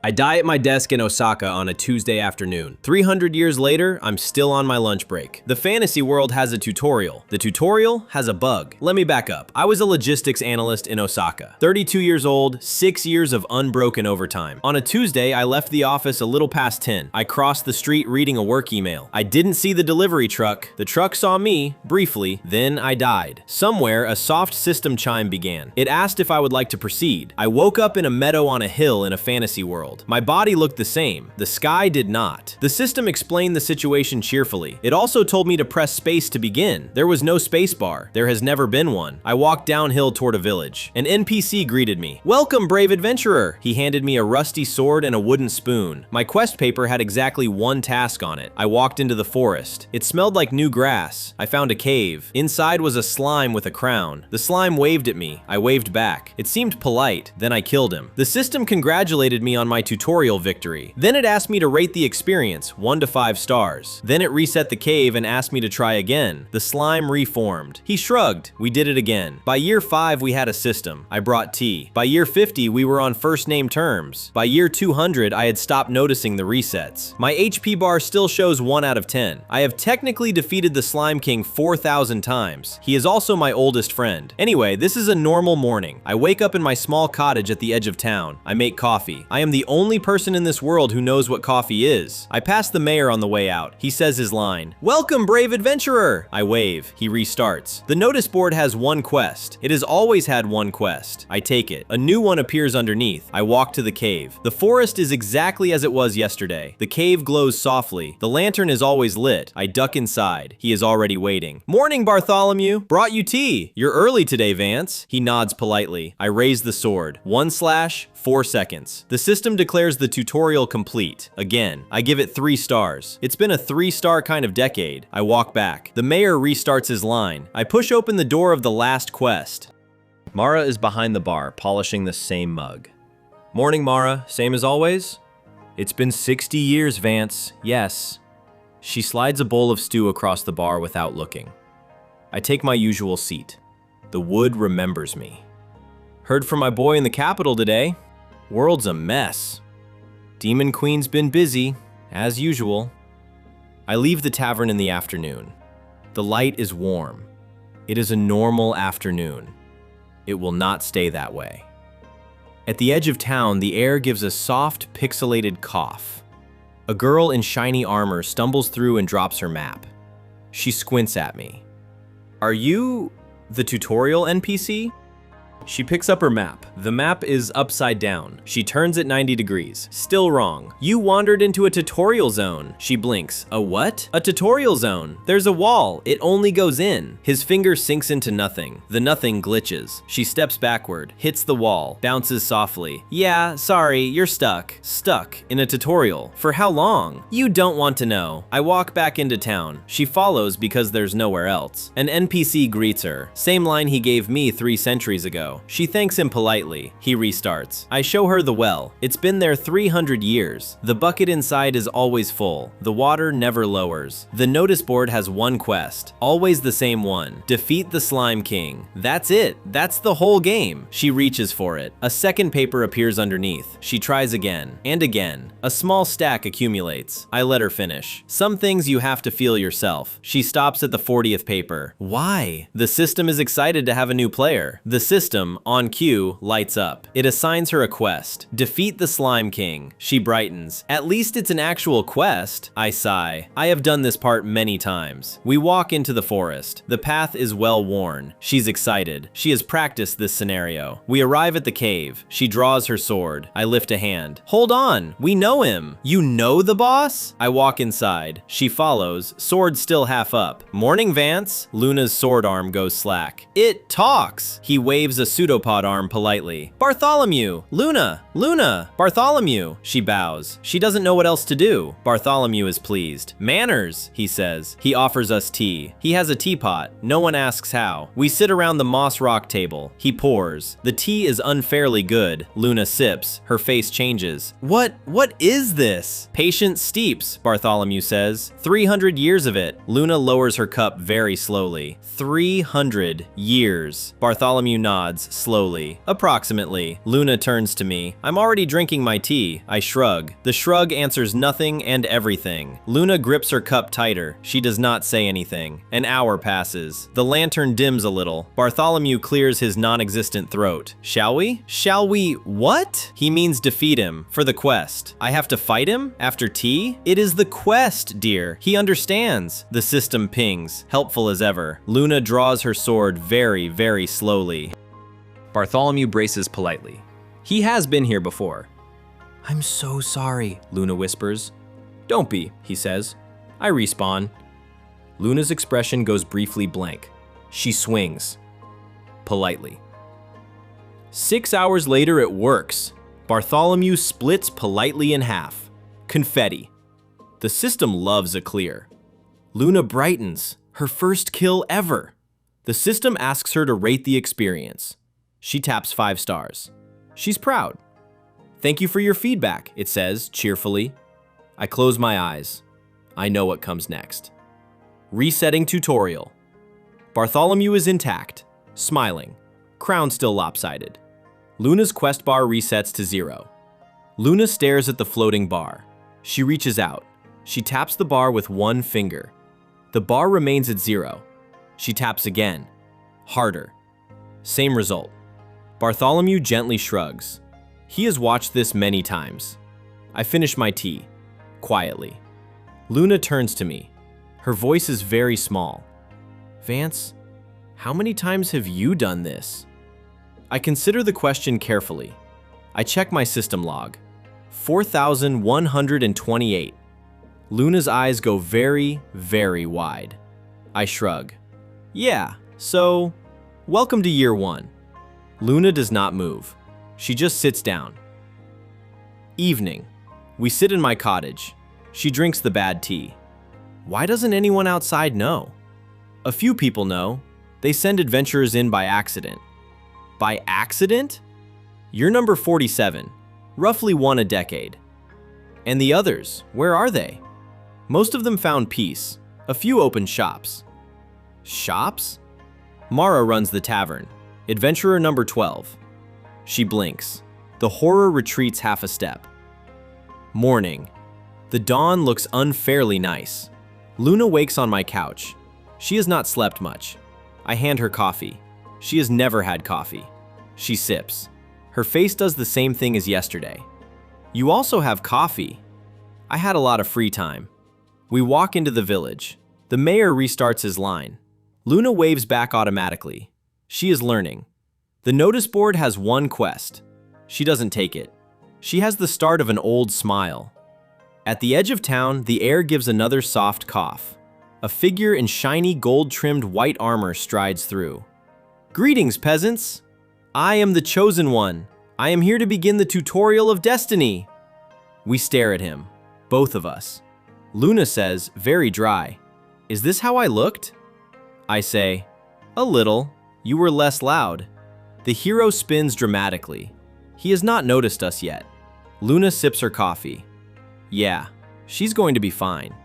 I die at my desk in Osaka on a Tuesday afternoon. 300 years later, I'm still on my lunch break. The fantasy world has a tutorial. The tutorial has a bug. Let me back up. I was a logistics analyst in Osaka. 32 years old, 6 years of unbroken overtime. On a Tuesday, I left the office a little past 10. I crossed the street reading a work email. I didn't see the delivery truck. The truck saw me, briefly, then I died. Somewhere, a soft system chime began. It asked if I would like to proceed. I woke up in a meadow on a hill in a fantasy world. My body looked the same. The sky did not. The system explained the situation cheerfully. It also told me to press space to begin. There was no space bar. There has never been one. I walked downhill toward a village. An NPC greeted me. "Welcome, brave adventurer." He handed me a rusty sword and a wooden spoon. My quest paper had exactly one task on it. I walked into the forest. It smelled like new grass. I found a cave. Inside was a slime with a crown. The slime waved at me. I waved back. It seemed polite. Then I killed him. The system congratulated me on my tutorial victory. Then it asked me to rate the experience, 1 to 5 stars. Then it reset the cave and asked me to try again. The slime reformed. He shrugged. We did it again. By year 5, we had a system. I brought tea. By year 50, we were on first name terms. By year 200, I had stopped noticing the resets. My HP bar still shows 1 out of 10. I have technically defeated the Slime King 4,000 times. He is also my oldest friend. Anyway, this is a normal morning. I wake up in my small cottage at the edge of town. I make coffee. I am the only person in this world who knows what coffee is. I pass the mayor on the way out. He says his line. "Welcome, brave adventurer." I wave. He restarts. The notice board has one quest. It has always had one quest. I take it. A new one appears underneath. I walk to the cave. The forest is exactly as it was yesterday. The cave glows softly. The lantern is always lit. I duck inside. He is already waiting. "Morning, Bartholomew. Brought you tea. You're early today, Vance." He nods politely. I raise the sword. 1/4 seconds. The system declares the tutorial complete. Again, I give it 3 stars. It's been a 3-star kind of decade. I walk back. The mayor restarts his line. I push open the door of the last quest. Mara is behind the bar, polishing the same mug. "Morning, Mara. Same as always?" "It's been 60 years, Vance. Yes." She slides a bowl of stew across the bar without looking. I take my usual seat. The wood remembers me. "Heard from my boy in the capital today. World's a mess. Demon Queen's been busy, as usual." I leave the tavern in the afternoon. The light is warm. It is a normal afternoon. It will not stay that way. At the edge of town, the air gives a soft, pixelated cough. A girl in shiny armor stumbles through and drops her map. She squints at me. "Are you the tutorial NPC?" She picks up her map. The map is upside down. She turns it 90 degrees. Still wrong. "You wandered into a tutorial zone." She blinks. "A what?" "A tutorial zone. There's a wall. It only goes in." His finger sinks into nothing. The nothing glitches. She steps backward, hits the wall, bounces softly. "Yeah, sorry, you're stuck." "Stuck in a tutorial. For how long?" "You don't want to know." I walk back into town. She follows because there's nowhere else. An NPC greets her. Same line he gave me 3 centuries ago. She thanks him politely. He restarts. I show her the well. It's been there 300 years. The bucket inside is always full. The water never lowers. The notice board has one quest. Always the same one. Defeat the Slime King. That's it. That's the whole game. She reaches for it. A second paper appears underneath. She tries again and again. A small stack accumulates. I let her finish. Some things you have to feel yourself. She stops at the 40th paper. Why? The system is excited to have a new player. The system, on cue, lights up. It assigns her a quest. Defeat the Slime King. She brightens. At least it's an actual quest. I sigh. I have done this part many times. We walk into the forest. The path is well worn. She's excited. She has practiced this scenario. We arrive at the cave. She draws her sword. I lift a hand. "Hold on. We know him." "You know the boss?" I walk inside. She follows, sword still half up. "Morning, Vance." Luna's sword arm goes slack. "It talks." He waves a pseudopod arm politely. "Bartholomew! Luna! Luna! Bartholomew!" She bows. She doesn't know what else to do. Bartholomew is pleased. "Manners," he says. He offers us tea. He has a teapot. No one asks how. We sit around the moss rock table. He pours. The tea is unfairly good. Luna sips. Her face changes. What is this?" "Patient steeps," Bartholomew says. 300 years of it." Luna lowers her cup very slowly. 300 years. Bartholomew nods. nods, slowly. Approximately. Luna turns to me. I'm already drinking my tea. I shrug. The shrug answers nothing and everything. Luna grips her cup tighter. She does not say anything. An hour passes. The lantern dims a little. Bartholomew clears his non-existent throat. Shall we? Shall we what? He means defeat him. For the quest. I have to fight him? After tea? It is the quest, dear. He understands. The system pings. Helpful as ever. Luna draws her sword very, very slowly. Bartholomew braces politely. He has been here before. I'm so sorry, Luna whispers. Don't be, he says. I respawn. Luna's expression goes briefly blank. She swings. Politely. 6 hours later, it works. Bartholomew splits politely in half. Confetti. The system loves a clear. Luna brightens. Her first kill ever. The system asks her to rate the experience. She taps 5 stars. She's proud. Thank you for your feedback, it says cheerfully. I close my eyes. I know what comes next. Resetting tutorial. Bartholomew is intact, smiling, crown still lopsided. Luna's quest bar resets to 0. Luna stares at the floating bar. She reaches out. She taps the bar with one finger. The bar remains at 0. She taps again. Harder. Same result. Bartholomew gently shrugs. He has watched this many times. I finish my tea. Quietly. Luna turns to me. Her voice is very small. Vance, how many times have you done this? I consider the question carefully. I check my system log. 4,128. Luna's eyes go very, very wide. I shrug. Yeah, so, welcome to year 1. Luna does not move. She just sits down. Evening. We sit in my cottage. She drinks the bad tea. Why doesn't anyone outside know? A few people know. They send adventurers in by accident. By accident? You're number 47, roughly 1 a decade. And the others, where are they? Most of them found peace. A few opened shops. Shops? Mara runs the tavern. Adventurer number 12. She blinks. The horror retreats half a step. Morning. The dawn looks unfairly nice. Luna wakes on my couch. She has not slept much. I hand her coffee. She has never had coffee. She sips. Her face does the same thing as yesterday. You also have coffee. I had a lot of free time. We walk into the village. The mayor restarts his line. Luna waves back automatically. She is learning. The notice board has one quest. She doesn't take it. She has the start of an old smile. At the edge of town, the air gives another soft cough. A figure in shiny gold-trimmed white armor strides through. Greetings, peasants! I am the chosen one. I am here to begin the tutorial of destiny. We stare at him, both of us. Luna says, very dry, "Is this how I looked?" I say, "A little. You were less loud." The hero spins dramatically. He has not noticed us yet. Luna sips her coffee. Yeah, she's going to be fine.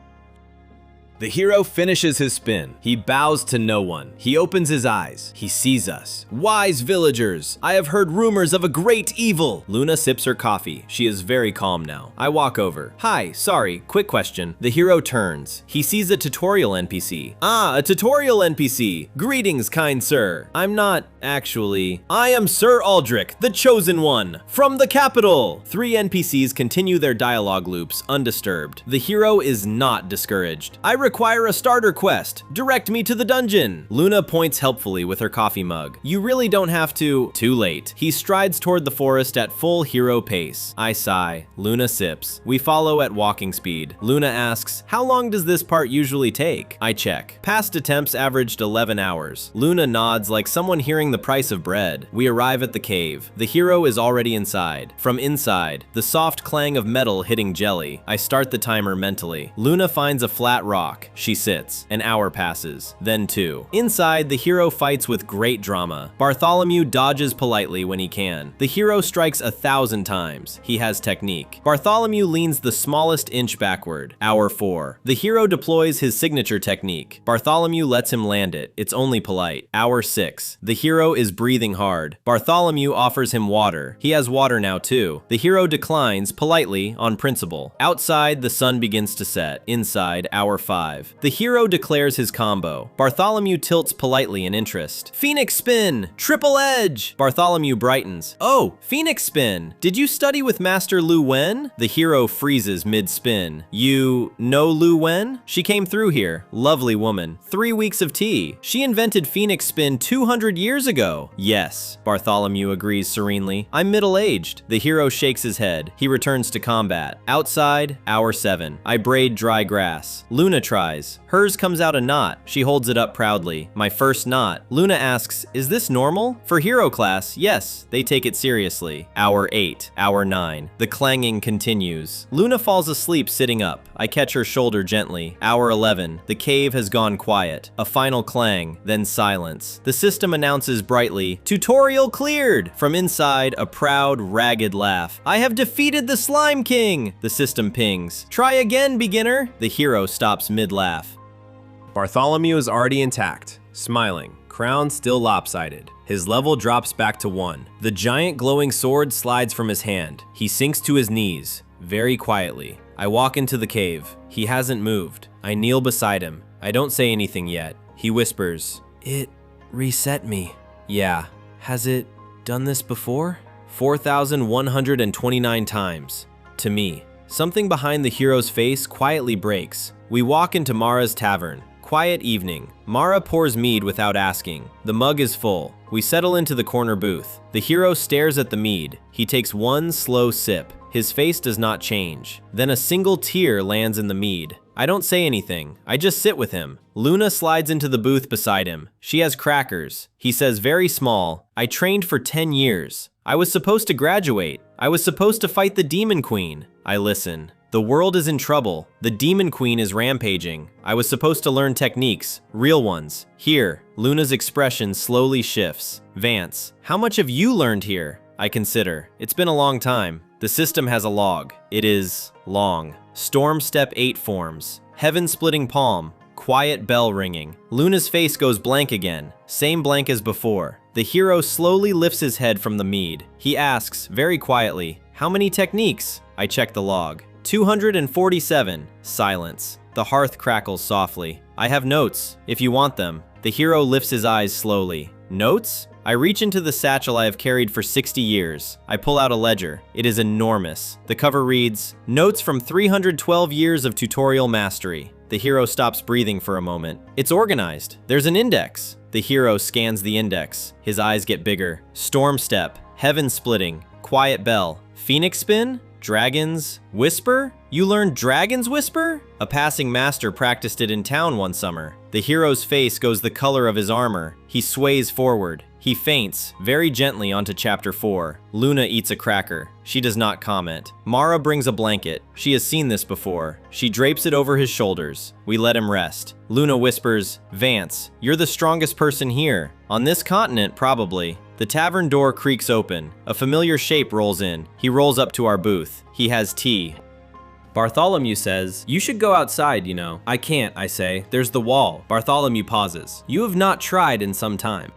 The hero finishes his spin. He bows to no one. He opens his eyes. He sees us. Wise villagers, I have heard rumors of a great evil. Luna sips her coffee. She is very calm now. I walk over. Hi, sorry, quick question. The hero turns. He sees a tutorial NPC. Ah, a tutorial NPC. Greetings, kind sir. I'm not, actually. I am Sir Aldrich, the chosen one, from the capital. 3 NPCs continue their dialogue loops undisturbed. The hero is not discouraged. I require a starter quest. Direct me to the dungeon. Luna points helpfully with her coffee mug. You really don't have to. Too late. He strides toward the forest at full hero pace. I sigh. Luna sips. We follow at walking speed. Luna asks, how long does this part usually take? I check. Past attempts averaged 11 hours. Luna nods like someone hearing the price of bread. We arrive at the cave. The hero is already inside. From inside, the soft clang of metal hitting jelly. I start the timer mentally. Luna finds a flat rock. walk. She sits. An hour passes. Then 2. Inside, the hero fights with great drama. Bartholomew dodges politely when he can. The hero strikes 1,000 times. He has technique. Bartholomew leans the smallest inch backward. Hour 4. The hero deploys his signature technique. Bartholomew lets him land it. It's only polite. Hour 6. The hero is breathing hard. Bartholomew offers him water. He has water now too. The hero declines politely on principle. Outside, the sun begins to set. Inside, hour 5. The hero declares his combo. Bartholomew tilts politely in interest. Phoenix spin! Triple edge! Bartholomew brightens. Oh, Phoenix spin! Did you study with Master Lu Wen? The hero freezes mid-spin. You know Lu Wen? She came through here. Lovely woman. 3 weeks of tea. She invented Phoenix spin 200 years ago. Yes, Bartholomew agrees serenely. I'm middle-aged. The hero shakes his head. He returns to combat. Outside, hour 7. I braid dry grass. Luna tries. Hers comes out a knot. She holds it up proudly. My first knot. Luna asks, is this normal? For hero class, yes, they take it seriously. Hour 8. Hour 9. The clanging continues. Luna falls asleep sitting up. I catch her shoulder gently. Hour 11. The cave has gone quiet. A final clang, then silence. The system announces brightly, tutorial cleared! From inside, a proud, ragged laugh. I have defeated the Slime King! The system pings. Try again, beginner! The hero stops mid-laugh. Bartholomew is already intact, smiling, crown still lopsided. His level drops back to 1. The giant glowing sword slides from his hand. He sinks to his knees, very quietly. I walk into the cave. He hasn't moved. I kneel beside him. I don't say anything yet. He whispers, it reset me. Yeah, has it done this before? 4,129 times. To me. Something behind the hero's face quietly breaks. We walk into Mara's tavern. Quiet evening. Mara pours mead without asking. The mug is full. We settle into the corner booth. The hero stares at the mead. He takes one slow sip. His face does not change. Then a single tear lands in the mead. I don't say anything. I just sit with him. Luna slides into the booth beside him. She has crackers. He says very small, I trained for 10 years. I was supposed to graduate. I was supposed to fight the Demon Queen. I listen. The world is in trouble. The Demon Queen is rampaging. I was supposed to learn techniques, real ones. Here, Luna's expression slowly shifts. Vance, how much have you learned here? I consider. It's been a long time. The system has a log. It is long. Storm step 8 forms. Heaven-splitting palm. Quiet bell ringing. Luna's face goes blank again. Same blank as before. The hero slowly lifts his head from the mead. He asks, very quietly, how many techniques? I check the log. 247. Silence. The hearth crackles softly. I have notes, if you want them. The hero lifts his eyes slowly. Notes? I reach into the satchel I have carried for 60 years. I pull out a ledger. It is enormous. The cover reads, Notes from 312 years of tutorial mastery. The hero stops breathing for a moment. It's organized. There's an index. The hero scans the index. His eyes get bigger. Storm step. Heaven splitting. Quiet bell. Phoenix spin? Dragon's Whisper? You learned Dragon's Whisper? A passing master practiced it in town one summer. The hero's face goes the color of his armor. He sways forward. He faints, very gently onto chapter 4. Luna eats a cracker. She does not comment. Mara brings a blanket. She has seen this before. She drapes it over his shoulders. We let him rest. Luna whispers, Vance, you're the strongest person here. On this continent, probably. The tavern door creaks open. A familiar shape rolls in. He rolls up to our booth. He has tea. Bartholomew says, you should go outside, you know. I can't, I say. There's the wall. Bartholomew pauses. You have not tried in some time.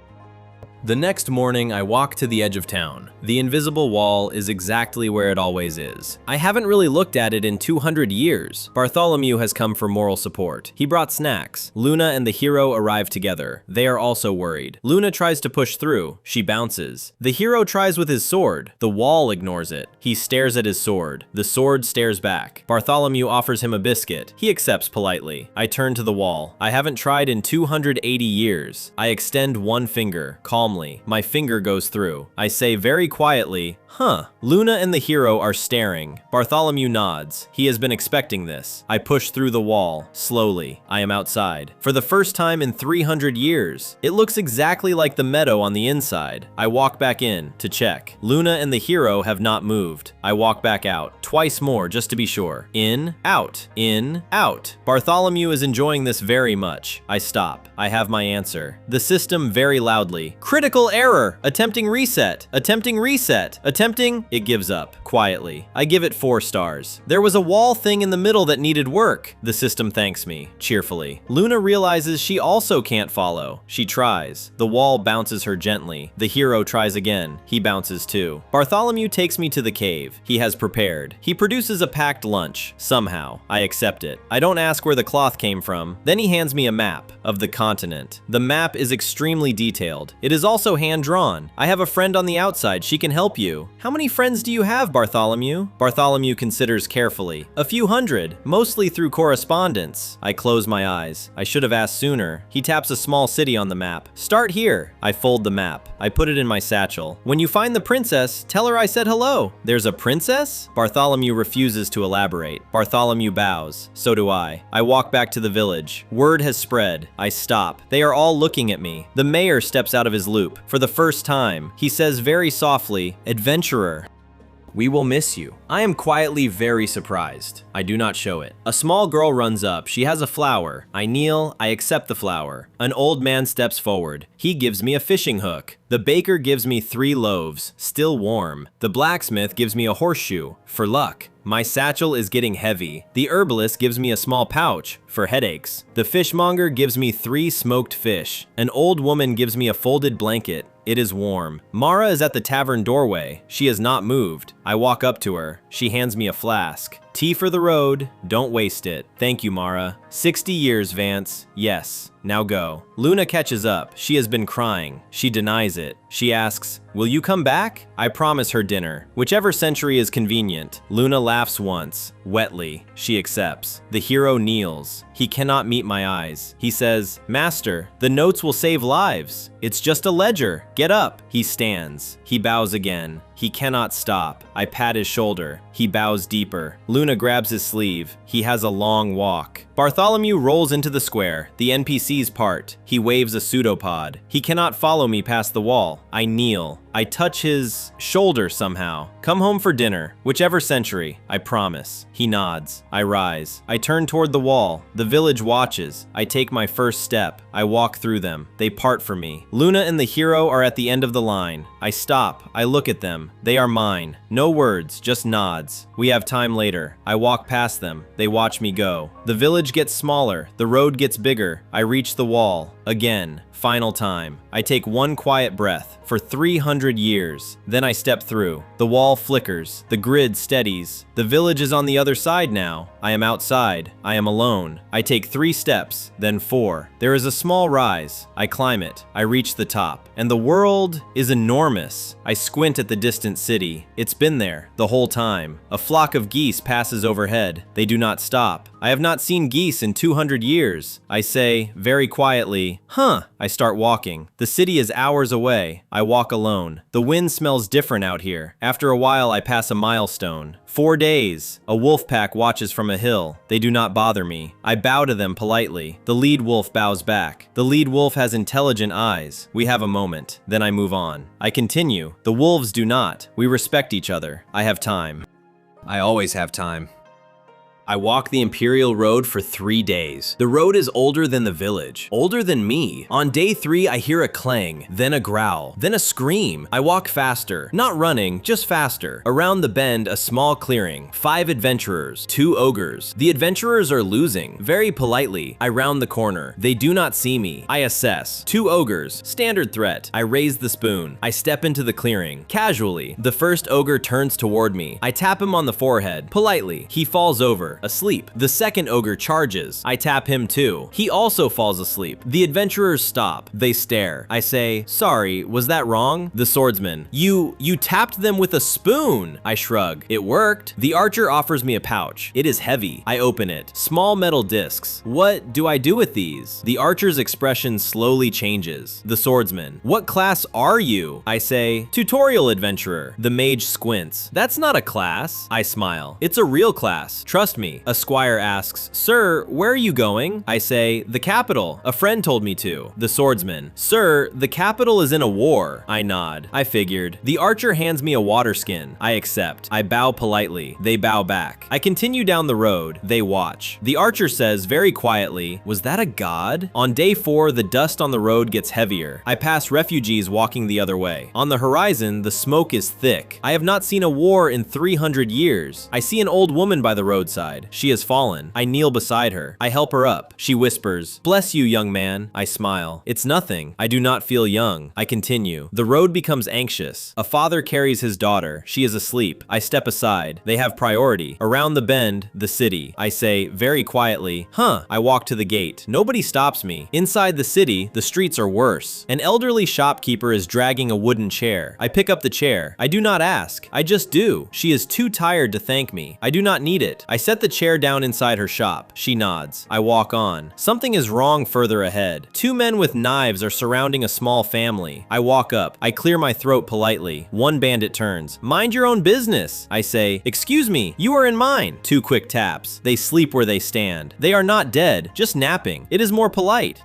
The next morning, I walk to the edge of town. The invisible wall is exactly where it always is. I haven't really looked at it in 200 years. Bartholomew has come for moral support. He brought snacks. Luna and the hero arrive together. They are also worried. Luna tries to push through. She bounces. The hero tries with his sword. The wall ignores it. He stares at his sword. The sword stares back. Bartholomew offers him a biscuit. He accepts politely. I turn to the wall. I haven't tried in 280 years. I extend one finger, calmly. calmly. My finger goes through. I say very quietly, "Huh." Luna and the hero are staring. Bartholomew nods. He has been expecting this. I push through the wall. Slowly, I am outside. For the first time in 300 years. It looks exactly like the meadow on the inside. I walk back in to check. Luna and the hero have not moved. I walk back out. Twice more just to be sure. In, out, in, out. Bartholomew is enjoying this very much. I stop. I have my answer. The system very loudly. Critical error! Attempting reset. Attempting reset. Attempting. It gives up. Quietly. I give it 4 stars. There was a wall thing in the middle that needed work. The system thanks me. Cheerfully. Luna realizes she also can't follow. She tries. The wall bounces her gently. The hero tries again. He bounces too. Bartholomew takes me to the cave. He has prepared. He produces a packed lunch. Somehow. I accept it. I don't ask where the cloth came from. Then he hands me a map of the continent. The map is extremely detailed. It is also hand-drawn. I have a friend on the outside. She can help you. How many friends do you have, Bartholomew? Bartholomew considers carefully. A few hundred, mostly through correspondence. I close my eyes. I should have asked sooner. He taps a small city on the map. Start here. I fold the map. I put it in my satchel. When you find the princess, tell her I said hello. There's a princess? Bartholomew refuses to elaborate. Bartholomew bows. So do I. I walk back to the village. Word has spread. I stop. They are all looking at me. The mayor steps out of his loop. For the first time, he says very softly, "Adventurer, we will miss you." I am quietly very surprised. I do not show it. A small girl runs up. She has a flower. I kneel. I accept the flower. An old man steps forward. He gives me a fishing hook. The baker gives me 3 loaves, still warm. The blacksmith gives me a horseshoe, for luck. My satchel is getting heavy. The herbalist gives me a small pouch, for headaches. The fishmonger gives me 3 smoked fish. An old woman gives me a folded blanket. It is warm. Mara is at the tavern doorway. She has not moved. I walk up to her. She hands me a flask. Tea for the road. Don't waste it. Thank you, Mara. 60 years, Vance. Yes. Now go. Luna catches up. She has been crying. She denies it. She asks, "Will you come back?" I promise her dinner. Whichever century is convenient. Luna laughs once. Wetly. She accepts. The hero kneels. He cannot meet my eyes. He says, "Master, the notes will save lives. It's just a ledger. Get up." He stands. He bows again. He cannot stop. I pat his shoulder. He bows deeper. Luna grabs his sleeve. He has a long walk. Bartholomew rolls into the square. The NPCs part. He waves a pseudopod. He cannot follow me past the wall. I kneel. I touch his shoulder somehow. "Come home for dinner. Whichever century. I promise." He nods. I rise. I turn toward the wall. The village watches. I take my first step. I walk through them. They part for me. Luna and the hero are at the end of the line. I stop. I look at them. They are mine. No words, just nods. We have time later. I walk past them. They watch me go. The village gets smaller. The road gets bigger. I reach the wall. Again. Final time. I take one quiet breath for 300 years. Then I step through. The wall flickers. The grid steadies. The village is on the other side now. I am outside. I am alone. I take 3 steps, then 4. There is a small rise. I climb it. I reach the top. And the world is enormous. I squint at the distant city. It's been there the whole time. A flock of geese passes overhead. They do not stop. I have not seen geese in 200 years. I say, very quietly, "Huh." I start walking. The city is hours away. I walk alone. The wind smells different out here. After a while, I pass a milestone. 4 days. A wolf pack watches from a hill. They do not bother me. I bow to them politely. The lead wolf bows back. The lead wolf has intelligent eyes. We have a moment. Then I move on. I continue. The wolves do not. We respect each other. I have time. I always have time. I walk the Imperial Road for 3 days. The road is older than the village, older than me. On day 3, I hear a clang, then a growl, then a scream. I walk faster, not running, just faster. Around the bend, a small clearing, 5 adventurers, 2 ogres. The adventurers are losing. Very politely, I round the corner. They do not see me. I assess. 2 ogres, standard threat. I raise the spoon. I step into the clearing. Casually, the first ogre turns toward me. I tap him on the forehead. Politely, he falls over. ogre, asleep. The second ogre charges. I tap him too. He also falls asleep. The adventurers stop. They stare. I say, sorry, was that wrong? The swordsman, you tapped them with a spoon. I shrug. It worked. The archer offers me a pouch. It is heavy. I open it. Small metal discs. What do I do with these? The archer's expression slowly changes. The swordsman, what class are you? I say, tutorial adventurer. The mage squints. That's not a class. I smile. It's a real class. Trust me. A squire asks, sir, where are you going? I say, the capital. A friend told me to. The swordsman, sir, the capital is in a war. I nod. I figured. The archer hands me a water skin. I accept. I bow politely. They bow back. I continue down the road. They watch. The archer says very quietly, was that a god? On day 4, the dust on the road gets heavier. I pass refugees walking the other way. On the horizon, the smoke is thick. I have not seen a war in 300 years. I see an old woman by the roadside. She has fallen. I kneel beside her. I help her up. She whispers, bless you, young man. I smile. It's nothing. I do not feel young. I continue. The road becomes anxious. A father carries his daughter. She is asleep. I step aside. They have priority. Around the bend, the city. I say very quietly, huh. I walk to the gate. Nobody stops me. Inside the city, the streets are worse. An elderly shopkeeper is dragging a wooden chair. I pick up the chair. I do not ask. I just do. She is too tired to thank me. I do not need it. I set the chair down inside her shop. She nods. I walk on. Something is wrong further ahead. 2 men with knives are surrounding a small family. I walk up. I clear my throat politely. One bandit turns. Mind your own business. I say, excuse me, you are in mine. 2 quick taps. They sleep where they stand. They are not dead, just napping. It is more polite.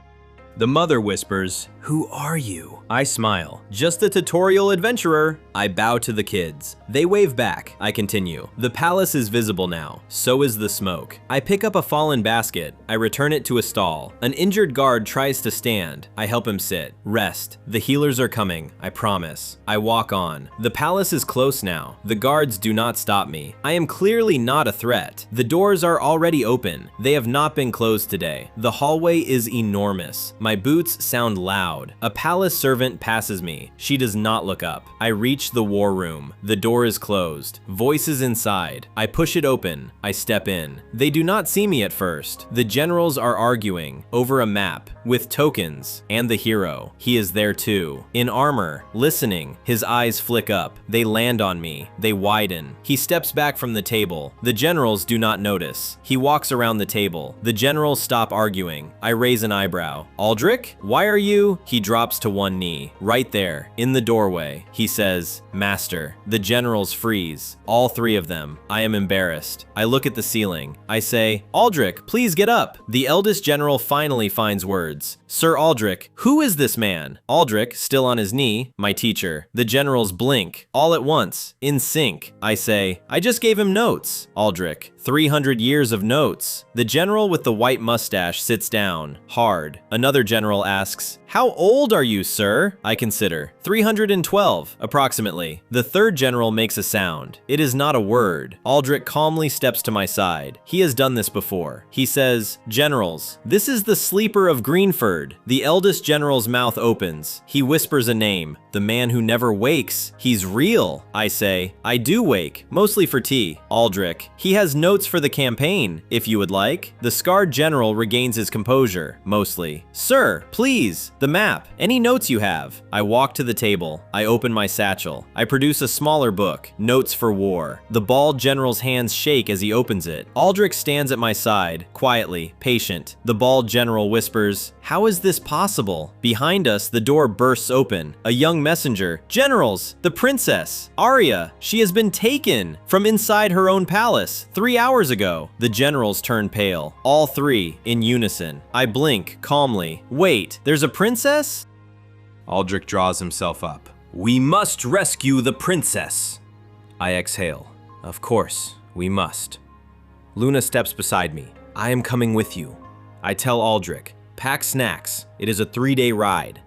The mother whispers, who are you? I smile. Just a tutorial adventurer. I bow to the kids. They wave back. I continue. The palace is visible now. So is the smoke. I pick up a fallen basket. I return it to a stall. An injured guard tries to stand. I help him sit. Rest. The healers are coming. I promise. I walk on. The palace is close now. The guards do not stop me. I am clearly not a threat. The doors are already open. They have not been closed today. The hallway is enormous. My boots sound loud. A palace servant passes me. She does not look up. I reach the war room. The door is closed. Voices inside. I push it open. I step in. They do not see me at first. The generals are arguing over a map with tokens and the hero. He is there too. In armor, listening. His eyes flick up. They land on me. They widen. He steps back from the table. The generals do not notice. He walks around the table. The generals stop arguing. I raise an eyebrow. Aldrich? Why are you? He drops to one knee. Right there, in the doorway. He says, Master. The generals freeze. All 3 of them. I am embarrassed. I look at the ceiling. I say, Aldrich, please get up. The eldest general finally finds words. Sir Aldrich, who is this man? Aldrich, still on his knee, my teacher. The generals blink. All at once. In sync. I say, I just gave him notes. Aldrich, 300 years of notes. The general with the white mustache sits down, hard. Another general asks, how old are you, sir? I consider. 312, approximately. The third general makes a sound. It is not a word. Aldrich calmly steps to my side. He has done this before. He says, generals, this is the sleeper of Greenford. The eldest general's mouth opens. He whispers a name. The man who never wakes. He's real. I say, I do wake, mostly for tea. Aldrich, he has notes for the campaign, if you would like. The scarred general regains his composure, mostly. Sir, please, the map. Any notes you have? I walk to the table. I open my satchel. I produce a smaller book, Notes for War. The bald general's hands shake as he opens it. Aldrich stands at my side, quietly, patient. The bald general whispers, how is this possible? Behind us, the door bursts open. A young messenger. Generals, the princess, Arya, she has been taken from inside her own palace 3 hours ago. The generals turn pale. All 3 in unison. I blink calmly. Wait, there's a princess? Aldrich draws himself up. We must rescue the princess. I exhale. Of course, we must. Luna steps beside me. I am coming with you. I tell Aldrich, pack snacks. It is a 3-day ride.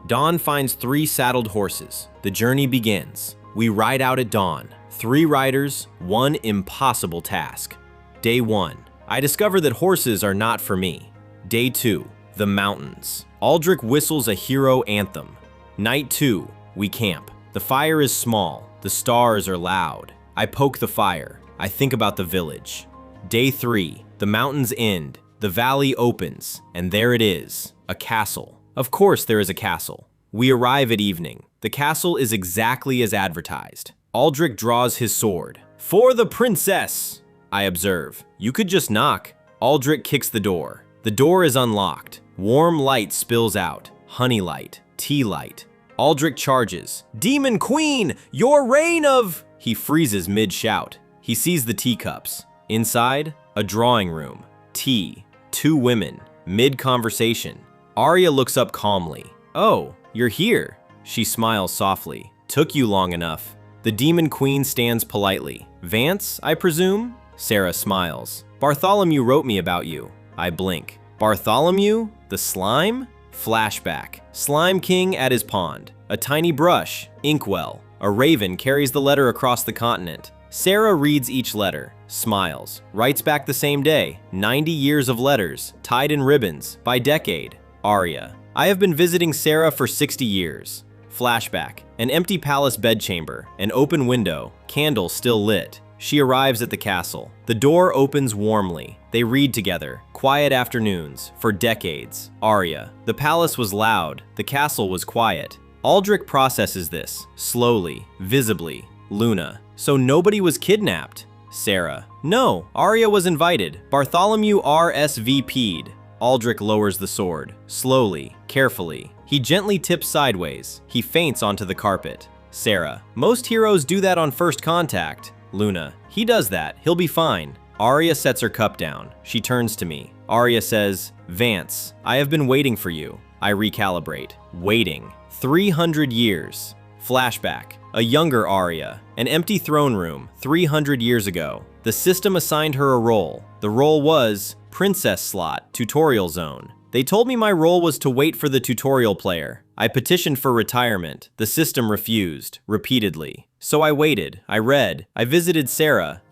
Dawn finds 3 saddled horses. The journey begins. We ride out at dawn. 3 riders, 1 impossible task. Day 1. I discover that horses are not for me. Day 2. The mountains. Aldrich whistles a hero anthem. Night 2. We camp. The fire is small. The stars are loud. I poke the fire. I think about the village. Day 3. The mountains end. The valley opens. And there it is. A castle. Of course there is a castle. We arrive at evening. The castle is exactly as advertised. Aldrich draws his sword. For the princess! I observe. You could just knock. Aldrich kicks the door. The door is unlocked. Warm light spills out. Honey light. Tea light. Aldrich charges. Demon Queen! Your reign of... He freezes mid-shout. He sees the teacups. Inside, a drawing room. Tea. 2 women. Mid-conversation. Arya looks up calmly. Oh, you're here. She smiles softly. Took you long enough. The Demon Queen stands politely. Vance, I presume? Sarah smiles. Bartholomew wrote me about you. I blink. Bartholomew? The slime? Flashback. Slime King at his pond. A tiny brush. Inkwell. A raven carries the letter across the continent. Sarah reads each letter, smiles, writes back the same day. 90 years of letters, tied in ribbons, by decade. Arya. I have been visiting Sarah for 60 years. Flashback. An empty palace bedchamber, an open window, candle still lit. She arrives at the castle. The door opens warmly. They read together. Quiet afternoons, for decades. Arya. The palace was loud. The castle was quiet. Aldrich processes this, slowly, visibly. Luna. So nobody was kidnapped. Sarah. No, Arya was invited. Bartholomew RSVP'd. Aldrich lowers the sword, slowly, carefully. He gently tips sideways. He faints onto the carpet. Sarah. Most heroes do that on first contact. Luna. He does that. He'll be fine. Arya sets her cup down. She turns to me. Arya says, Vance, I have been waiting for you. I recalibrate. Waiting. 300 years. Flashback. A younger Arya. An empty throne room, 300 years ago. The system assigned her a role. The role was Princess Slot, Tutorial Zone. They told me my role was to wait for the tutorial player. I petitioned for retirement. The system refused, repeatedly. So I waited. I read. I visited Sarah.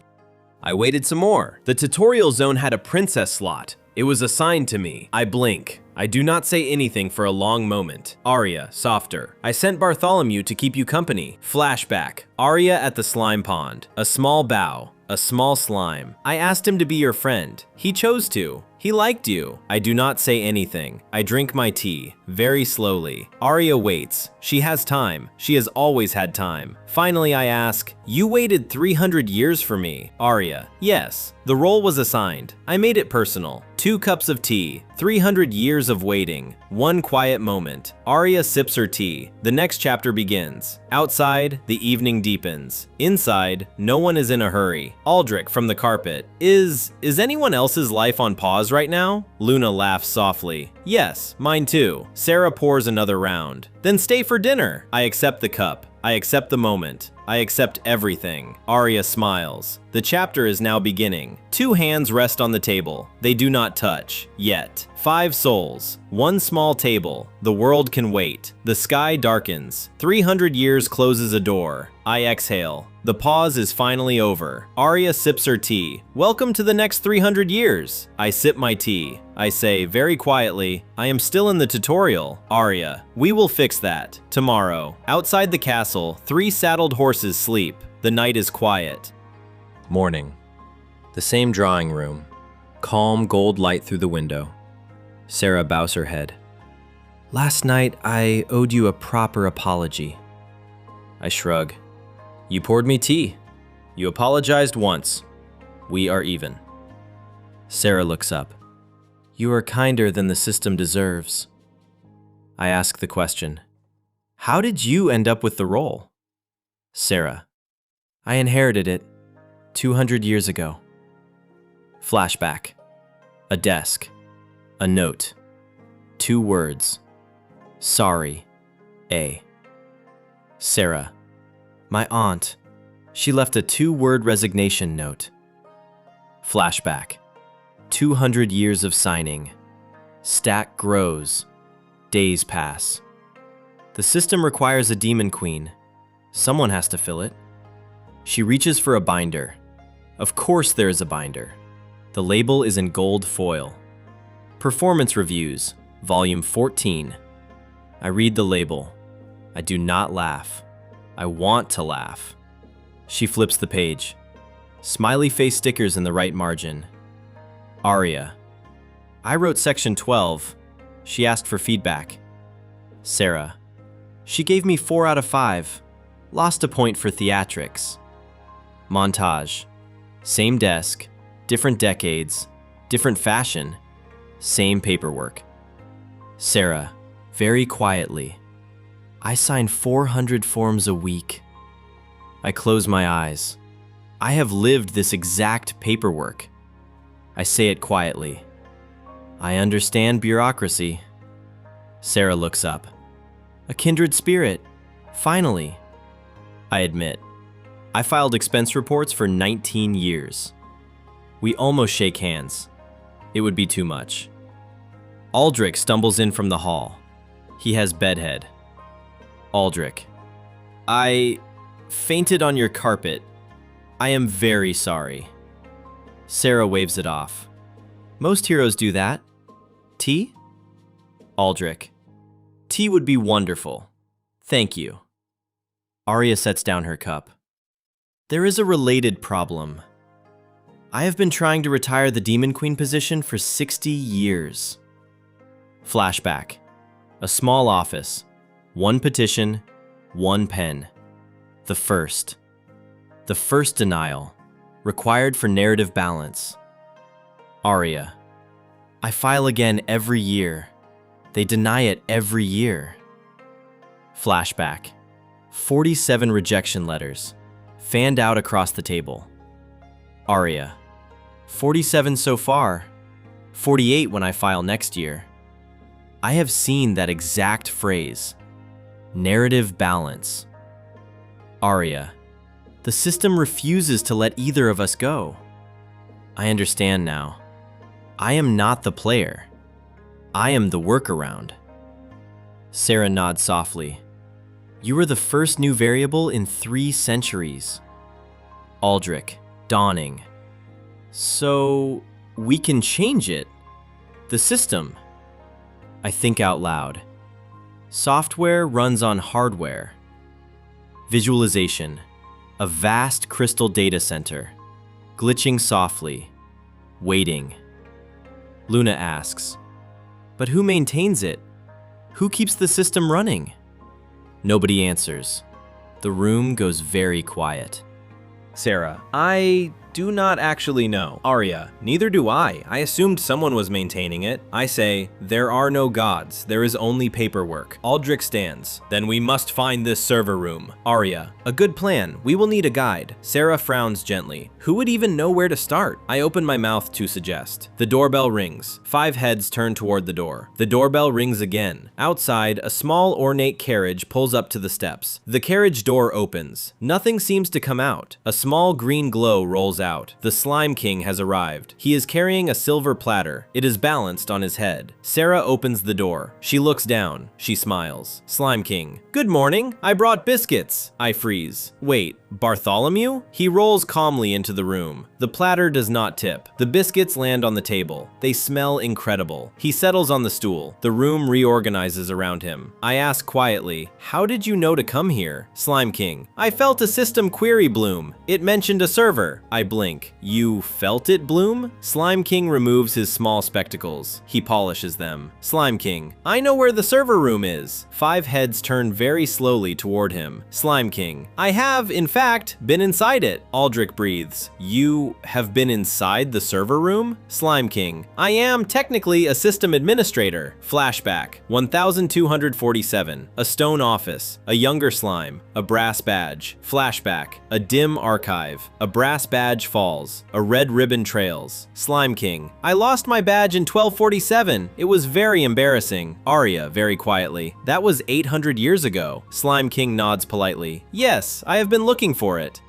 I waited some more. The tutorial zone had a princess slot. It was assigned to me. I blink. I do not say anything for a long moment. Arya, softer. I sent Bartholomew to keep you company. Flashback. Arya at the slime pond. A small bow. A small slime. I asked him to be your friend. He chose to. He liked you. I do not say anything. I drink my tea, very slowly. Arya waits. She has time. She has always had time. Finally, I ask, you waited 300 years for me. Arya, yes. The role was assigned. I made it personal. 2 cups of tea. 300 years of waiting. 1 quiet moment. Arya sips her tea. The next chapter begins. Outside, the evening deepens. Inside, no one is in a hurry. Aldrich from the carpet. Is anyone else's life on pause right now? Luna laughs softly. Yes, mine too. Sarah pours another round. Then stay for dinner. I accept the cup. I accept the moment. I accept everything. Arya smiles. The chapter is now beginning. 2 hands rest on the table. They do not touch. Yet. 5 souls. 1 small table. The world can wait. The sky darkens. 300 years closes a door. I exhale. The pause is finally over. Arya sips her tea. Welcome to the next 300 years. I sip my tea. I say very quietly, I am still in the tutorial. Arya, we will fix that. Tomorrow. Outside the castle, 3 saddled horses sleep. The night is quiet. Morning. The same drawing room. Calm gold light through the window. Sarah bows her head. Last night, I owed you a proper apology. I shrug. You poured me tea. You apologized once. We are even. Sarah looks up. You are kinder than the system deserves. I ask the question. How did you end up with the role? Sarah. I inherited it 200 years ago. Flashback. A desk. A note. 2 words. Sorry. A. Sarah. My aunt. She left a 2-word resignation note. Flashback. 200 years of signing. Stack grows. Days pass. The system requires a demon queen. Someone has to fill it. She reaches for a binder. Of course there is a binder. The label is in gold foil. Performance Reviews, Volume 14. I read the label. I do not laugh. I want to laugh. She flips the page. Smiley face stickers in the right margin. Aria. I wrote section 12. She asked for feedback. Sarah. She gave me 4 out of 5. Lost a point for theatrics. Montage. Same desk, different decades, different fashion, same paperwork. Sarah, very quietly. I sign 400 forms a week. I close my eyes. I have lived this exact paperwork. I say it quietly. I understand bureaucracy. Sarah looks up. A kindred spirit. Finally. I admit. I filed expense reports for 19 years. We almost shake hands. It would be too much. Aldrich stumbles in from the hall. He has bedhead. Aldrich. I fainted on your carpet. I am very sorry. Sarah waves it off. Most heroes do that. Tea? Aldrich. Tea would be wonderful. Thank you. Arya sets down her cup. There is a related problem. I have been trying to retire the Demon Queen position for 60 years. Flashback. A small office. 1 petition, 1 pen. The first denial, required for narrative balance. Arya. I file again every year. They deny it every year. Flashback. 47 rejection letters, fanned out across the table. Arya. 47 so far. 48 when I file next year. I have seen that exact phrase. Narrative balance. Arya. The system refuses to let either of us go. I understand now. I am not the player. I am the workaround. Sarah nods softly. You are the first new variable in 3 centuries. Aldrich, dawning. So, we can change it. The system. I think out loud. Software runs on hardware. Visualization. A vast crystal data center. Glitching softly. Waiting. Luna asks, but who maintains it? Who keeps the system running? Nobody answers. The room goes very quiet. Sarah. I do not actually know. Arya. Neither do I. I assumed someone was maintaining it. I say, there are no gods. There is only paperwork. Aldrich stands. Then we must find this server room. Arya. A good plan. We will need a guide. Sarah frowns gently. Who would even know where to start? I open my mouth to suggest. The doorbell rings. 5 heads turn toward the door. The doorbell rings again. Outside, a small ornate carriage pulls up to the steps. The carriage door opens. Nothing seems to come out. A small green glow rolls out. The Slime King has arrived. He is carrying a silver platter. It is balanced on his head. Sarah opens the door. She looks down. She smiles. Slime King. Good morning. I brought biscuits. I freeze. Wait, Bartholomew? He rolls calmly into the room. The platter does not tip. The biscuits land on the table. They smell incredible. He settles on the stool. The room reorganizes around him. I ask quietly, how did you know to come here? Slime King. I felt a system query bloom. It mentioned a server. I blink. You felt it bloom? Slime King removes his small spectacles. He polishes them. Slime King. I know where the server room is. 5 heads turn very slowly toward him. Slime King. I have, in fact, been inside it. Aldrich breathes. You have been inside the server room? Slime King. I am technically a system administrator. Flashback. 1247. A stone office. A younger slime. A brass badge. Flashback. A dim archive. A brass badge falls. A red ribbon trails. Slime King. I lost my badge in 1247. It was very embarrassing. Arya, very quietly. That was 800 years ago. Slime King nods politely. Yes, I have been looking for it.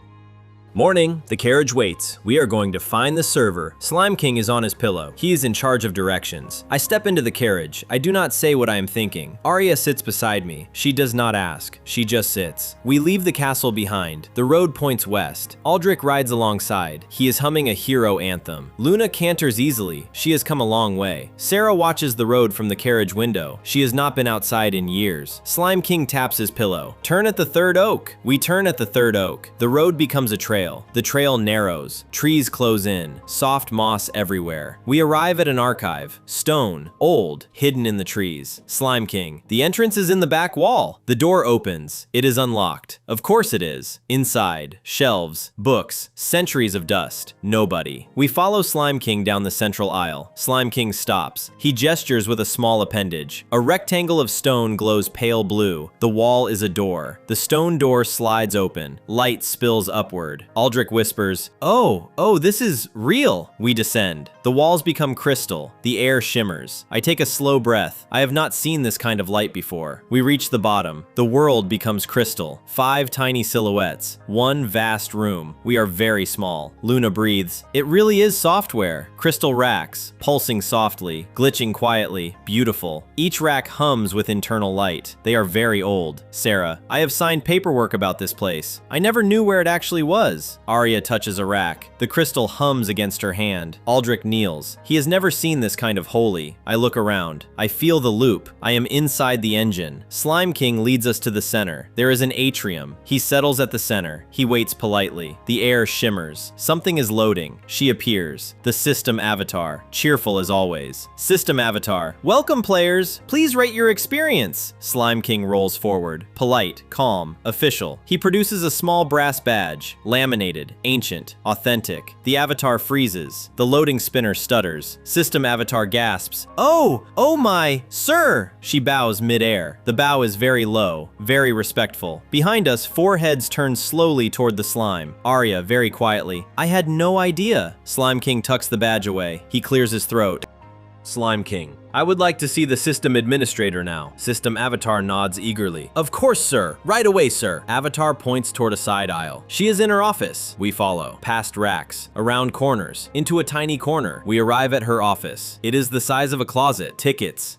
Morning, the carriage waits. We are going to find the server. Slime King is on his pillow. He is in charge of directions. I step into the carriage. I do not say what I am thinking. Arya sits beside me. She does not ask. She just sits. We leave the castle behind. The road points west. Aldrich rides alongside. He is humming a hero anthem. Luna canters easily. She has come a long way. Sarah watches the road from the carriage window. She has not been outside in years. Slime King taps his pillow. Turn at the 3rd oak. We turn at the 3rd oak. The road becomes a trail. trail. The trail narrows, trees close in, soft moss everywhere. We arrive at an archive, stone, old, hidden in the trees. Slime King. The entrance is in the back wall. The door opens. It is unlocked. Of course it is. Inside, shelves, books, centuries of dust. Nobody. We follow Slime King down the central aisle. Slime King stops. He gestures with a small appendage. A rectangle of stone glows pale blue. The wall is a door. The stone door slides open. Light spills upward. Aldrich whispers, "Oh, this is real." We descend. The walls become crystal. The air shimmers. I take a slow breath. I have not seen this kind of light before. We reach the bottom. The world becomes crystal. 5 tiny silhouettes. One vast room. We are very small. Luna breathes. It really is software. Crystal racks, pulsing softly, glitching quietly, beautiful. Each rack hums with internal light. They are very old. Sarah, I have signed paperwork about this place. I never knew where it actually was. Arya touches a rack. The crystal hums against her hand. Aldrich kneels. He has never seen this kind of holy. I look around. I feel the loop. I am inside the engine. Slime King leads us to the center. There is an atrium. He settles at the center. He waits politely. The air shimmers. Something is loading. She appears. The system avatar. Cheerful as always. System avatar. Welcome, players. Please rate your experience. Slime King rolls forward. Polite, calm, official. He produces a small brass badge. Laminated, ancient, authentic. The avatar freezes. The loading spinner stutters. System avatar gasps. Oh my, sir! She bows mid-air. The bow is very low, very respectful. Behind us, 4 heads turn slowly toward the slime. Arya, very quietly, I had no idea. Slime King tucks the badge away. He clears his throat. Slime King. I would like to see the system administrator now. System avatar nods eagerly. Of course, sir. Right away, sir. Avatar points toward a side aisle. She is in her office. We follow. Past racks, around corners, into a tiny corner. We arrive at her office. It is the size of a closet. Tickets.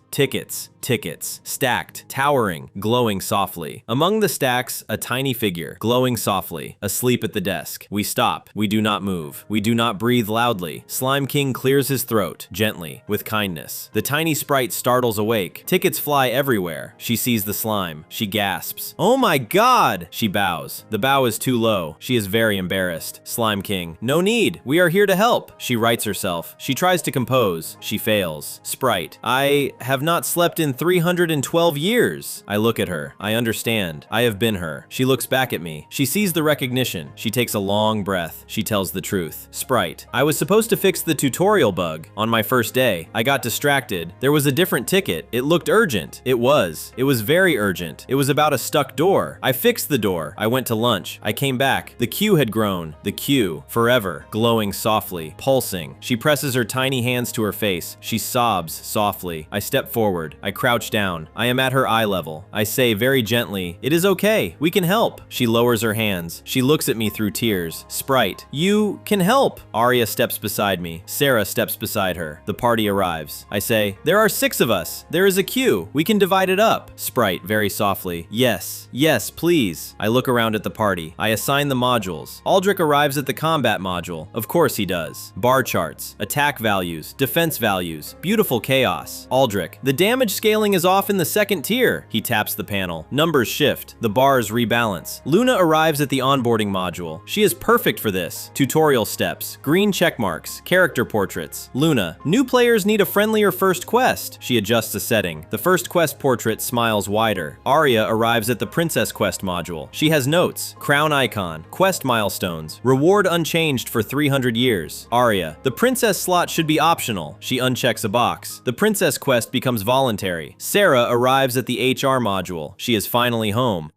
Stacked, towering, glowing softly. Among the stacks, a tiny figure, glowing softly, asleep at the desk. We stop. We do not move. We do not breathe loudly. Slime King clears his throat, gently, with kindness. The tiny sprite startles awake. Tickets fly everywhere. She sees the slime. She gasps. Oh my god! She bows. The bow is too low. She is very embarrassed. Slime King. No need. We are here to help. She rights herself. She tries to compose. She fails. Sprite. I have not slept in 312 years. I look at her. I understand. I have been her. She looks back at me. She sees the recognition. She takes a long breath. She tells the truth. Sprite. I was supposed to fix the tutorial bug. On my first day, I got distracted. There was a different ticket. It looked urgent. It was. It was very urgent. It was about a stuck door. I fixed the door. I went to lunch. I came back. The queue had grown. The queue. Forever. Glowing softly. Pulsing. She presses her tiny hands to her face. She sobs softly. I step forward. I crouch down. I am at her eye level. I say very gently, "It is okay. We can help." She lowers her hands. She looks at me through tears. Sprite. You can help. Arya steps beside me. Sarah steps beside her. The party arrives. I say, "There are 6 of us. There is a queue. We can divide it up." Sprite, very softly. Yes, please. I look around at the party. I assign the modules. Aldrich arrives at the combat module. Of course he does. Bar charts, attack values, defense values, beautiful chaos. Aldrich, the damage scaling is off in the 2nd tier. He taps the panel. Numbers shift. The bars rebalance. Luna arrives at the onboarding module. She is perfect for this. Tutorial steps, green check marks, character portraits. Luna, new players need a friendlier first quest. She adjusts a setting. The first quest portrait smiles wider. Arya arrives at the princess quest module. She has notes, crown icon, quest milestones, reward unchanged for 300 years. Arya, the princess slot should be optional. She unchecks a box. The princess quest becomes voluntary. Sarah arrives at the HR module. She is finally home.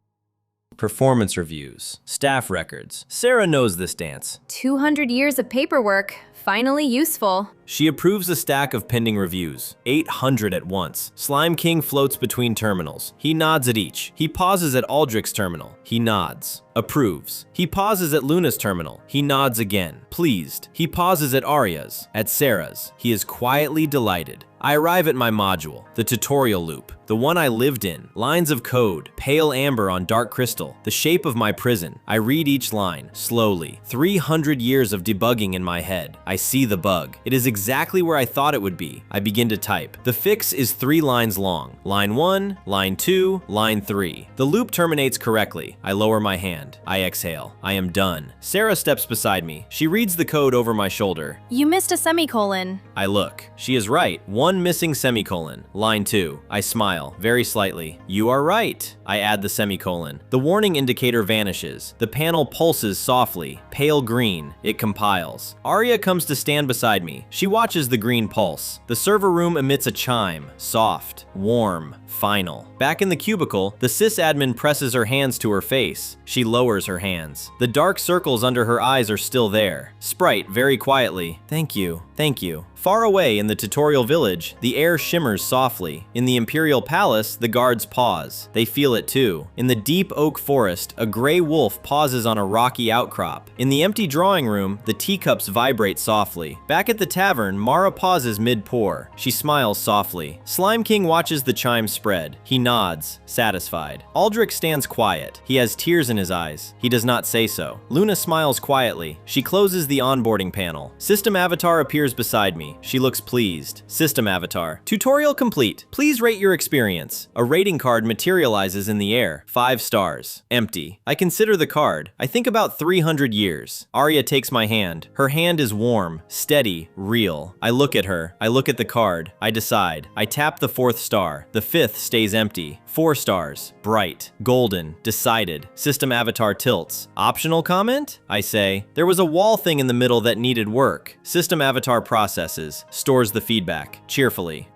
Performance reviews, staff records. Sarah knows this dance. 200 years of paperwork, finally useful. She approves a stack of pending reviews, 800 at once. Slime King floats between terminals. He nods at each. He pauses at Aldrich's terminal. He nods. Approves. He pauses at Luna's terminal. He nods again. Pleased. He pauses at Arya's. At Sarah's. He is quietly delighted. I arrive at my module, the tutorial loop, the one I lived in. Lines of code, pale amber on dark crystal, the shape of my prison. I read each line, slowly. 300 years of debugging in my head. I see the bug. It is exactly where I thought it would be. I begin to type. The fix is 3 lines long. Line 1, line 2, line 3. The loop terminates correctly. I lower my hand. hand. I exhale. I am done. Sarah steps beside me. She reads the code over my shoulder. You missed a semicolon. I look. She is right. One missing semicolon. Line 2. I smile, very slightly. You are right. I add the semicolon. The warning indicator vanishes. The panel pulses softly, pale green. It compiles. Arya comes to stand beside me. She watches the green pulse. The server room emits a chime. Soft, warm, final. Back in the cubicle, the sysadmin presses her hands to her face. She lowers her hands. The dark circles under her eyes are still there. Sprite, very quietly, thank you, thank you. Far away in the tutorial village, the air shimmers softly. In the Imperial Palace, the guards pause. They feel it too. In the deep oak forest, a gray wolf pauses on a rocky outcrop. In the empty drawing room, the teacups vibrate softly. Back at the tavern, Mara pauses mid-pour. She smiles softly. Slime King watches the chime spread. He nods, satisfied. Aldrich stands quiet. He has tears in his eyes. He does not say so. Luna smiles quietly. She closes the onboarding panel. System Avatar appears beside me. She looks pleased. System Avatar. Tutorial complete. Please rate your experience. A rating card materializes in the air. 5 stars. Empty. I consider the card. I think about 300 years. Arya takes my hand. Her hand is warm, steady, real. I look at her. I look at the card. I decide. I tap the 4th star. The 5th stays empty. 4 stars. Bright. Golden. Decided. System Avatar tilts. Optional comment? I say. There was a wall thing in the middle that needed work. System Avatar processes. Stores the feedback. Cheerfully.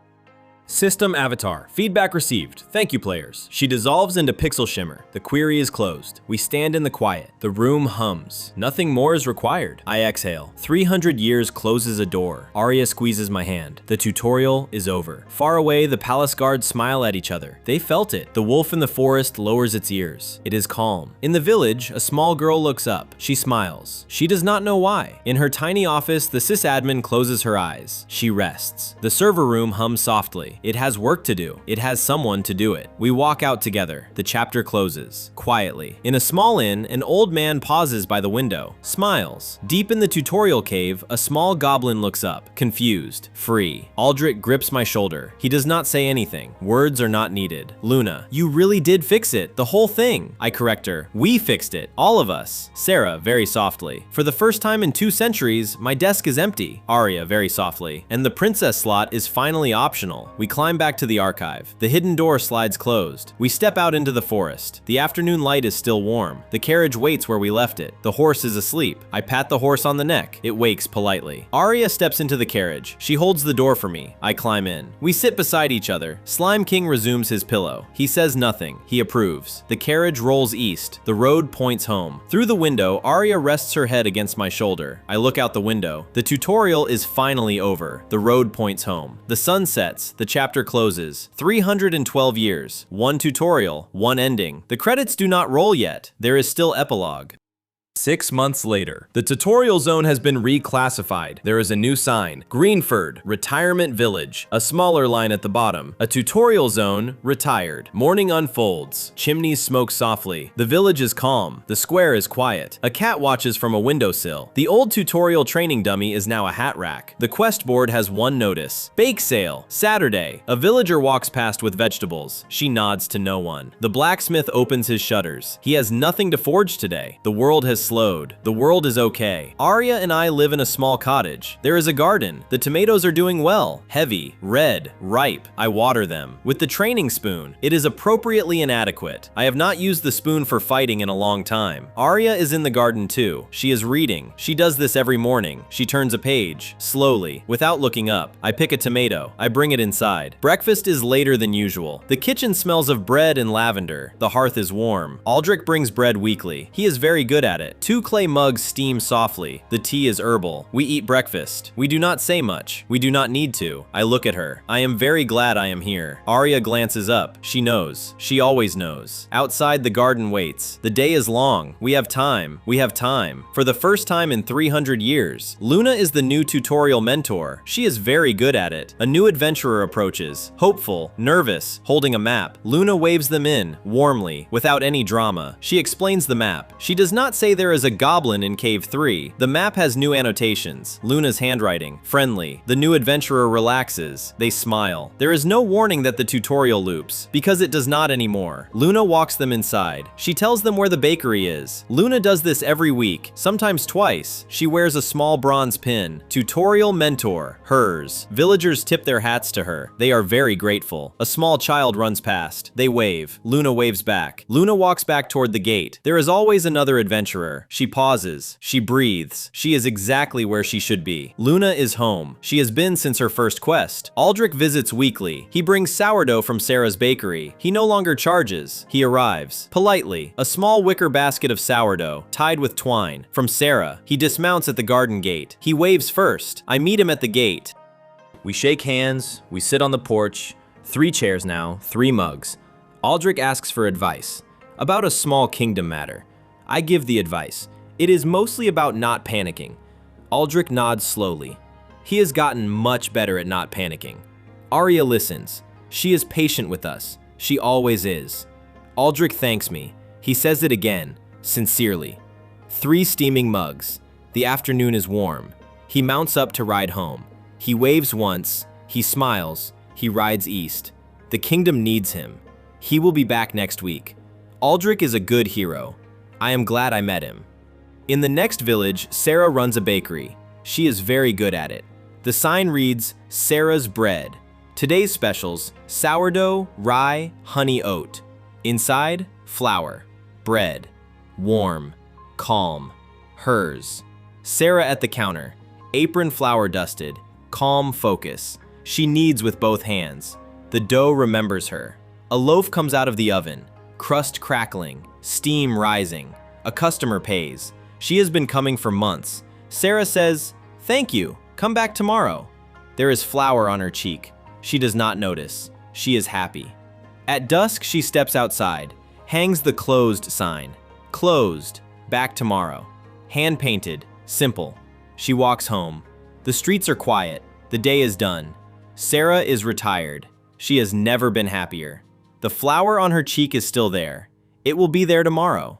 System Avatar. Feedback received. Thank you, players. She dissolves into pixel shimmer. The query is closed. We stand in the quiet. The room hums. Nothing more is required. I exhale. 300 years closes a door. Arya squeezes my hand. The tutorial is over. Far away, the palace guards smile at each other. They felt it. The wolf in the forest lowers its ears. It is calm. In the village, a small girl looks up. She smiles. She does not know why. In her tiny office, the sysadmin closes her eyes. She rests. The server room hums softly. It has work to do. It has someone to do it. We walk out together. The chapter closes. Quietly. In a small inn, an old man pauses by the window. Smiles. Deep in the tutorial cave, a small goblin looks up. Confused. Free. Aldrich grips my shoulder. He does not say anything. Words are not needed. Luna, you really did fix it. The whole thing. I correct her. We fixed it. All of us. Sarah, very softly. For the first time in 2 centuries, my desk is empty. Arya, very softly. And the princess slot is finally optional. We climb back to the archive. The hidden door slides closed. We step out into the forest. The afternoon light is still warm. The carriage waits where we left it. The horse is asleep. I pat the horse on the neck. It wakes politely. Arya steps into the carriage. She holds the door for me. I climb in. We sit beside each other. Slime King resumes his pillow. He says nothing. He approves. The carriage rolls east. The road points home. Through the window, Arya rests her head against my shoulder. I look out the window. The tutorial is finally over. The road points home. The sun sets. The chapter closes. 312 years. 1 tutorial, 1 ending. The credits do not roll yet. There is still epilogue. 6 months later, the tutorial zone has been reclassified. There is a new sign, Greenford, Retirement Village. A smaller line at the bottom. A tutorial zone, retired. Morning unfolds. Chimneys smoke softly. The village is calm. The square is quiet. A cat watches from a windowsill. The old tutorial training dummy is now a hat rack. The quest board has one notice. Bake sale, Saturday. A villager walks past with vegetables. She nods to no one. The blacksmith opens his shutters. He has nothing to forge today. The world has slowed. The world is okay. Arya and I live in a small cottage. There is a garden. The tomatoes are doing well. Heavy, red, ripe. I water them. With the training spoon. It is appropriately inadequate. I have not used the spoon for fighting in a long time. Arya is in the garden too. She is reading. She does this every morning. She turns a page. Slowly. Without looking up. I pick a tomato. I bring it inside. Breakfast is later than usual. The kitchen smells of bread and lavender. The hearth is warm. Aldrich brings bread weekly. He is very good at it. 2 clay mugs steam softly. The tea is herbal. We eat breakfast. We do not say much. We do not need to. I look at her. I am very glad I am here. Arya glances up. She knows. She always knows. Outside, the garden waits. The day is long. We have time. We have time. For the first time in 300 years, Luna is the new tutorial mentor. She is very good at it. A new adventurer approaches. Hopeful, nervous, holding a map. Luna waves them in, warmly, without any drama. She explains the map. She does not say there there is a goblin in Cave 3. The map has new annotations. Luna's handwriting. Friendly. The new adventurer relaxes. They smile. There is no warning that the tutorial loops, because it does not anymore. Luna walks them inside. She tells them where the bakery is. Luna does this every week, sometimes twice. She wears a small bronze pin. Tutorial mentor. Hers. Villagers tip their hats to her. They are very grateful. A small child runs past. They wave. Luna waves back. Luna walks back toward the gate. There is always another adventurer. She pauses. She breathes. She is exactly where she should be. Luna is home. She has been since her first quest. Aldrich visits weekly. He brings sourdough from Sarah's bakery. He no longer charges. He arrives. Politely. A small wicker basket of sourdough, tied with twine. From Sarah. He dismounts at the garden gate. He waves first. I meet him at the gate. We shake hands. We sit on the porch. 3 chairs now, 3 mugs. Aldrich asks for advice. About a small kingdom matter. I give the advice. It is mostly about not panicking. Aldrich nods slowly. He has gotten much better at not panicking. Arya listens. She is patient with us. She always is. Aldrich thanks me. He says it again, sincerely. 3 steaming mugs. The afternoon is warm. He mounts up to ride home. He waves once. He smiles. He rides east. The kingdom needs him. He will be back next week. Aldrich is a good hero. I am glad I met him. In the next village, Sarah runs a bakery. She is very good at it. The sign reads, Sarah's Bread. Today's specials, sourdough, rye, honey oat. Inside, flour, bread, warm, calm, hers. Sarah at the counter, apron flour dusted, calm focus. She kneads with both hands. The dough remembers her. A loaf comes out of the oven, crust crackling, steam rising. A customer pays. She has been coming for months. Sarah says, "Thank you, come back tomorrow." There is flour on her cheek. She does not notice. She is happy. At dusk, she steps outside, hangs the closed sign. Closed, back tomorrow. Hand-painted, simple. She walks home. The streets are quiet. The day is done. Sarah is retired. She has never been happier. The flour on her cheek is still there. It will be there tomorrow.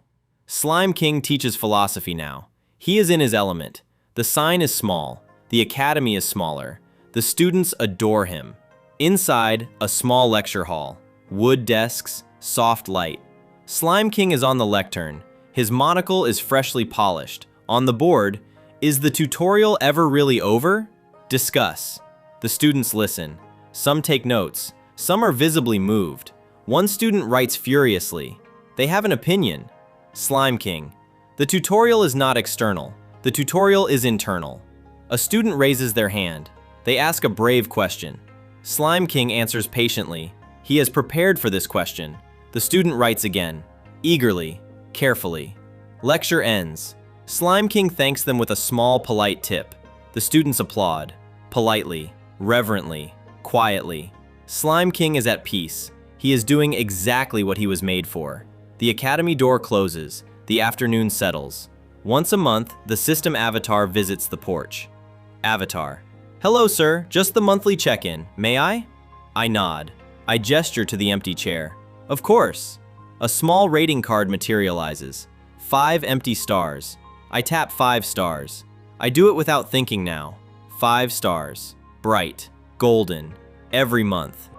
Slime King teaches philosophy now. He is in his element. The sign is small. The academy is smaller. The students adore him. Inside, a small lecture hall. Wood desks, soft light. Slime King is on the lectern. His monocle is freshly polished. On the board, is the tutorial ever really over? Discuss. The students listen. Some take notes. Some are visibly moved. One student writes furiously. They have an opinion. Slime King. The tutorial is not external. The tutorial is internal. A student raises their hand. They ask a brave question. Slime King answers patiently. He has prepared for this question. The student writes again. Eagerly, carefully. Lecture ends. Slime King thanks them with a small, polite tip. The students applaud. Politely, reverently, quietly. Slime King is at peace. He is doing exactly what he was made for. The academy door closes. The afternoon settles. Once a month, the system avatar visits the porch. Avatar. Hello, sir. Just the monthly check-in. May I? I nod. I gesture to the empty chair. Of course. A small rating card materializes. 5 empty stars. I tap 5 stars. I do it without thinking now. 5 stars. Bright. Golden. Every month.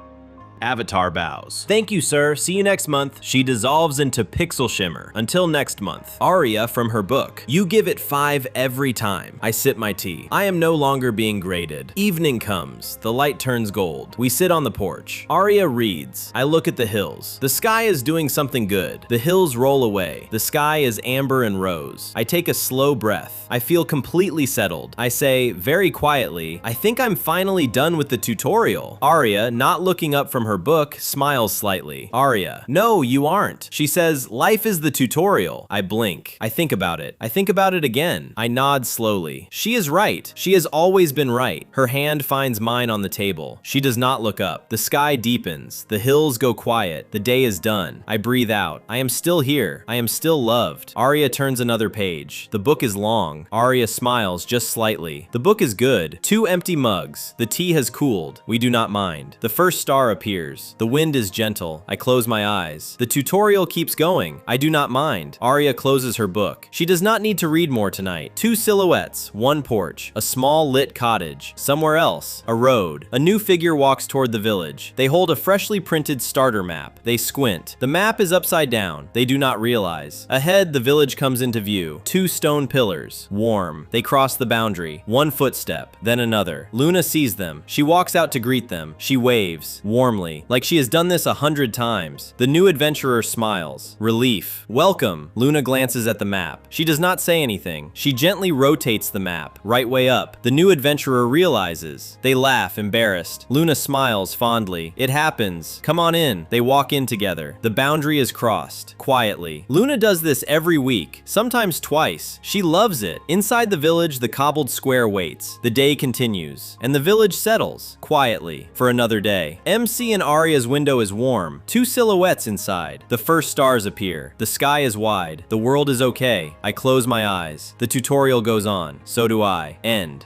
Avatar bows. Thank you, sir. See you next month. She dissolves into pixel shimmer. Until next month. Arya from her book. You give it 5 every time. I sip my tea. I am no longer being graded. Evening comes. The light turns gold. We sit on the porch. Arya reads. I look at the hills. The sky is doing something good. The hills roll away. The sky is amber and rose. I take a slow breath. I feel completely settled. I say, very quietly, I think I'm finally done with the tutorial. Arya, not looking up from her book, smiles slightly. Arya, no, you aren't. She says, life is the tutorial. I blink. I think about it. I think about it again. I nod slowly. She is right. She has always been right. Her hand finds mine on the table. She does not look up. The sky deepens. The hills go quiet. The day is done. I breathe out. I am still here. I am still loved. Arya turns another page. The book is long. Arya smiles just slightly. The book is good. 2 empty mugs. The tea has cooled. We do not mind. The first star appears. tears. The wind is gentle. I close my eyes. The tutorial keeps going. I do not mind. Arya closes her book. She does not need to read more tonight. 2 silhouettes, 1 porch, a small lit cottage. Somewhere else, a road. A new figure walks toward the village. They hold a freshly printed starter map. They squint. The map is upside down. They do not realize. Ahead, the village comes into view. 2 stone pillars. Warm. They cross the boundary. 1 footstep, then another. Luna sees them. She walks out to greet them. She waves, warmly, like she has done this 100 times. The new adventurer smiles. Relief. Welcome. Luna glances at the map. She does not say anything. She gently rotates the map, right way up. The new adventurer realizes. They laugh, embarrassed. Luna smiles fondly. It happens. Come on in. They walk in together. The boundary is crossed, quietly. Luna does this every week, sometimes twice. She loves it. Inside the village, the cobbled square waits. The day continues, and the village settles, quietly, for another day. MC and Arya's window is warm. 2 silhouettes inside. The first stars appear. The sky is wide. The world is okay. I close my eyes. The tutorial goes on. So do I. End.